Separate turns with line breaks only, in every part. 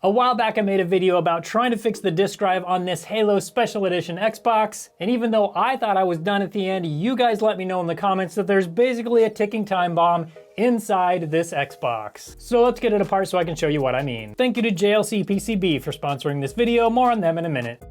A while back I made a video about trying to fix the disk drive on this Halo Special Edition Xbox, and even though I thought I was done at the end, you guys let me know in the comments that there's basically a ticking time bomb inside this Xbox. So let's get it apart so I can show you what I mean. Thank you to JLC PCB for sponsoring this video, more on them in a minute.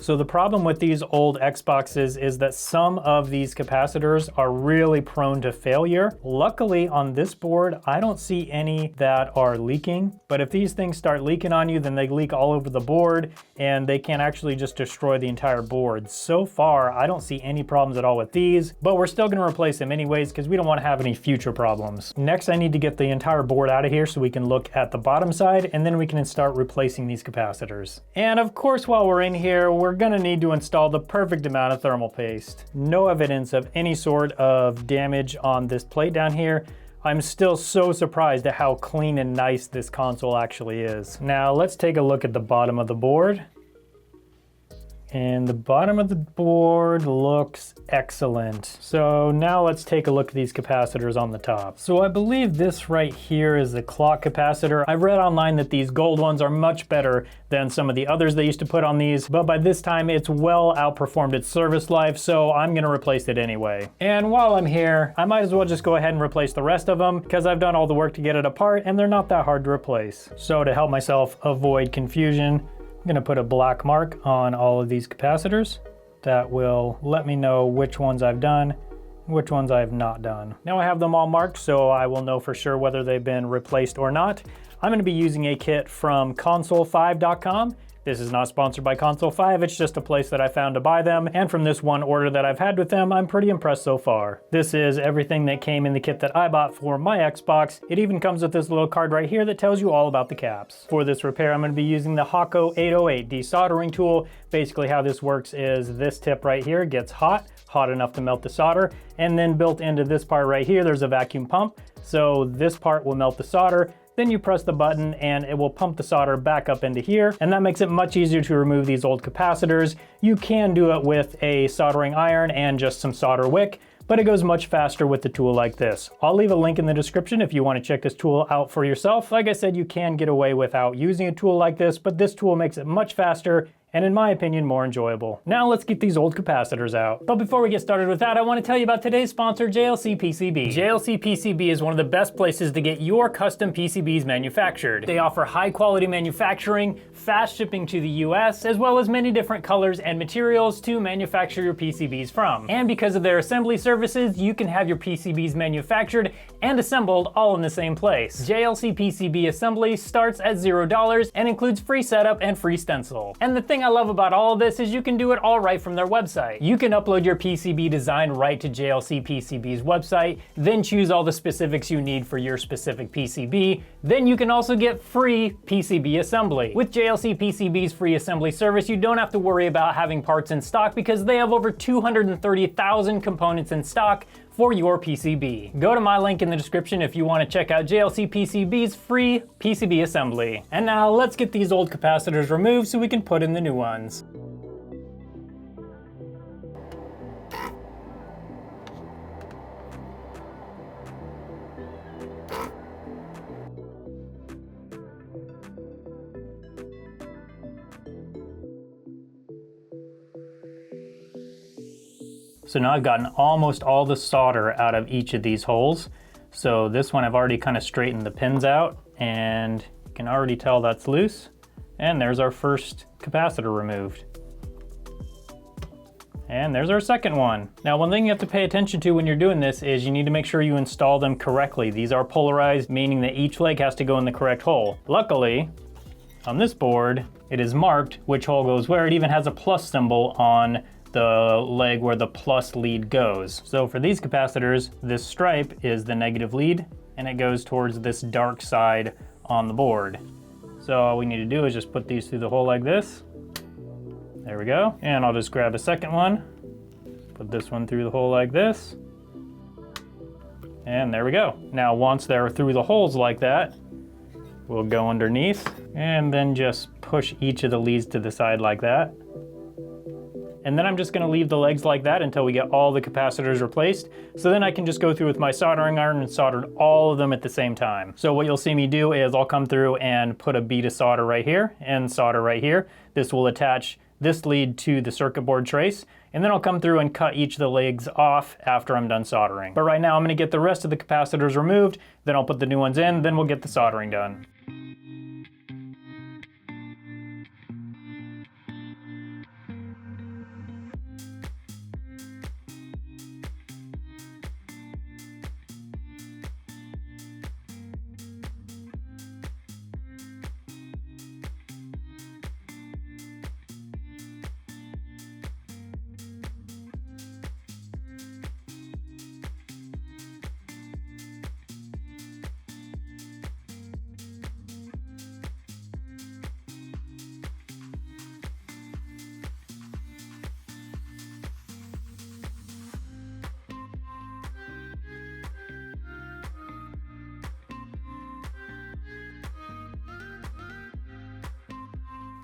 So the problem with these old Xboxes is that some of these capacitors are really prone to failure. Luckily on this board, I don't see any that are leaking, but if these things start leaking on you, then they leak all over the board and they can actually just destroy the entire board. So far, I don't see any problems at all with these, but we're still gonna replace them anyways because we don't wanna have any future problems. Next, I need to get the entire board out of here so we can look at the bottom side and then we can start replacing these capacitors. And of course, while we're in here, we're gonna need to install the perfect amount of thermal paste. No evidence of any sort of damage on this plate down here. I'm still so surprised at how clean and nice this console actually is. Now let's take a look at the bottom of the board. And the bottom of the board looks excellent. So now let's take a look at these capacitors on the top. So I believe this right here is the clock capacitor. I've read online that these gold ones are much better than some of the others they used to put on these, but by this time it's well outperformed its service life, so I'm gonna replace it anyway. And while I'm here, I might as well just go ahead and replace the rest of them because I've done all the work to get it apart and they're not that hard to replace. So to help myself avoid confusion, I'm gonna put a black mark on all of these capacitors. That will let me know which ones I've done, which ones I have not done. Now I have them all marked so I will know for sure whether they've been replaced or not. I'm gonna be using a kit from console5.com. This is not sponsored by Console 5, it's just a place that I found to buy them, and from this one order that I've had with them, I'm pretty impressed so far. This is everything that came in the kit that I bought for my Xbox. It even comes with this little card right here that tells you all about the caps. For this repair, I'm going to be using the Hakko 808 desoldering tool. Basically how this works is this tip right here gets hot enough to melt the solder, and then built into this part right here, there's a vacuum pump. So this part will melt the solder. Then you press the button and it will pump the solder back up into here, and that makes it much easier to remove these old capacitors. You can do it with a soldering iron and just some solder wick, but it goes much faster with the tool like this. I'll leave a link in the description if you want to check this tool out for yourself. Like I said, you can get away without using a tool like this, but this tool makes it much faster and in my opinion, more enjoyable. Now let's get these old capacitors out. But before we get started with that, I want to tell you about today's sponsor, JLC PCB. JLC PCB is one of the best places to get your custom PCBs manufactured. They offer high quality manufacturing, fast shipping to the US, as well as many different colors and materials to manufacture your PCBs from. And because of their assembly services, you can have your PCBs manufactured and assembled all in the same place. JLC PCB assembly starts at $0 and includes free setup and free stencil. And the thing I love about all of this is you can do it all right from their website. You can upload your PCB design right to JLC PCB's website, then choose all the specifics you need for your specific PCB. Then you can also get free PCB assembly. With JLC PCB's free assembly service, you don't have to worry about having parts in stock because they have over 230,000 components in stock for your PCB. Go to my link in the description if you want to check out JLC PCB's free PCB assembly. And now let's get these old capacitors removed so we can put in the new ones. So now I've gotten almost all the solder out of each of these holes. So this one I've already kind of straightened the pins out and you can already tell that's loose. And there's our first capacitor removed. And there's our second one. Now one thing you have to pay attention to when you're doing this is you need to make sure you install them correctly. These are polarized, meaning that each leg has to go in the correct hole. Luckily, on this board, it is marked which hole goes where. It even has a plus symbol on the leg where the plus lead goes. So for these capacitors, this stripe is the negative lead and it goes towards this dark side on the board. So all we need to do is just put these through the hole like this. There we go. And I'll just grab a second one, put this one through the hole like this. And there we go. Now once they're through the holes like that, we'll go underneath and then just push each of the leads to the side like that. And then I'm just gonna leave the legs like that until we get all the capacitors replaced. So then I can just go through with my soldering iron and solder all of them at the same time. So what you'll see me do is I'll come through and put a bead of solder right here and solder right here. This will attach this lead to the circuit board trace, and then I'll come through and cut each of the legs off after I'm done soldering. But right now I'm gonna get the rest of the capacitors removed, then I'll put the new ones in, then we'll get the soldering done.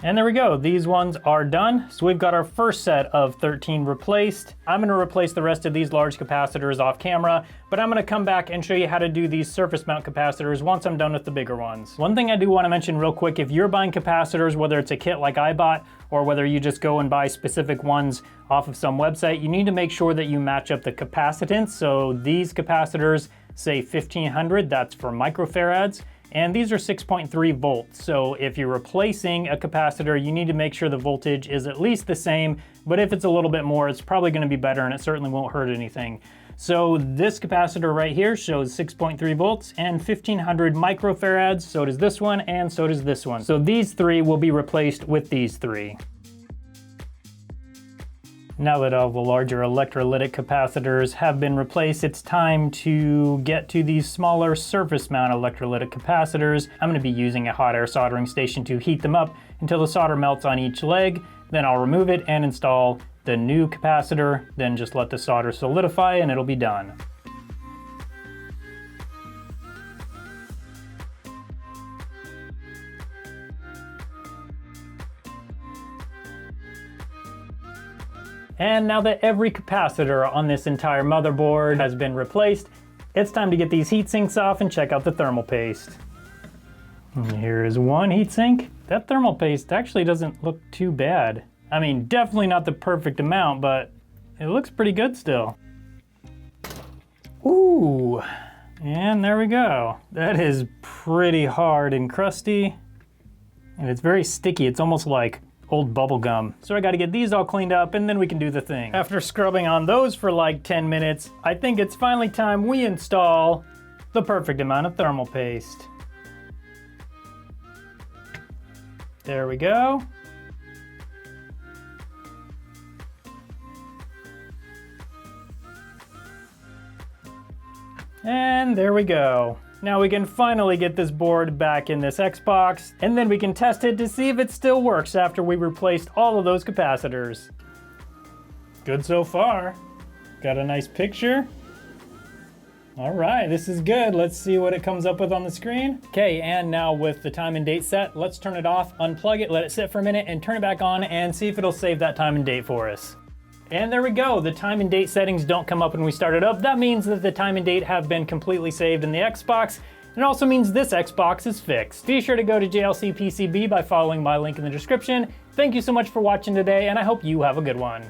And there we go, these ones are done. So we've got our first set of 13 replaced. I'm gonna replace the rest of these large capacitors off camera, but I'm gonna come back and show you how to do these surface mount capacitors once I'm done with the bigger ones. One thing I do wanna mention real quick, if you're buying capacitors, whether it's a kit like I bought, or whether you just go and buy specific ones off of some website, you need to make sure that you match up the capacitance. So these capacitors say 1500, that's for microfarads. And these are 6.3 volts. So if you're replacing a capacitor, you need to make sure the voltage is at least the same, but if it's a little bit more, it's probably gonna be better and it certainly won't hurt anything. So this capacitor right here shows 6.3 volts and 1500 microfarads. So does this one and so does this one. So these three will be replaced with these three. Now that all the larger electrolytic capacitors have been replaced, it's time to get to these smaller surface mount electrolytic capacitors. I'm gonna be using a hot air soldering station to heat them up until the solder melts on each leg. Then I'll remove it and install the new capacitor, then just let the solder solidify and it'll be done. And now that every capacitor on this entire motherboard has been replaced, it's time to get these heat sinks off and check out the thermal paste. And here is one heat sink. That thermal paste actually doesn't look too bad. I mean, definitely not the perfect amount, but it looks pretty good still. Ooh, and there we go. That is pretty hard and crusty, and it's very sticky. It's almost like old bubble gum. So I gotta get these all cleaned up and then we can do the thing. After scrubbing on those for like 10 minutes, I think it's finally time we install the perfect amount of thermal paste. There we go. And there we go. Now we can finally get this board back in this Xbox, and then we can test it to see if it still works after we replaced all of those capacitors. Good so far. Got a nice picture. All right, this is good. Let's see what it comes up with on the screen. Okay, and now with the time and date set, let's turn it off, unplug it, let it sit for a minute, and turn it back on and see if it'll save that time and date for us. And there we go, the time and date settings don't come up when we start it up. That means that the time and date have been completely saved in the Xbox. It also means this Xbox is fixed. Be sure to go to JLC PCB by following my link in the description. Thank you so much for watching today, and I hope you have a good one.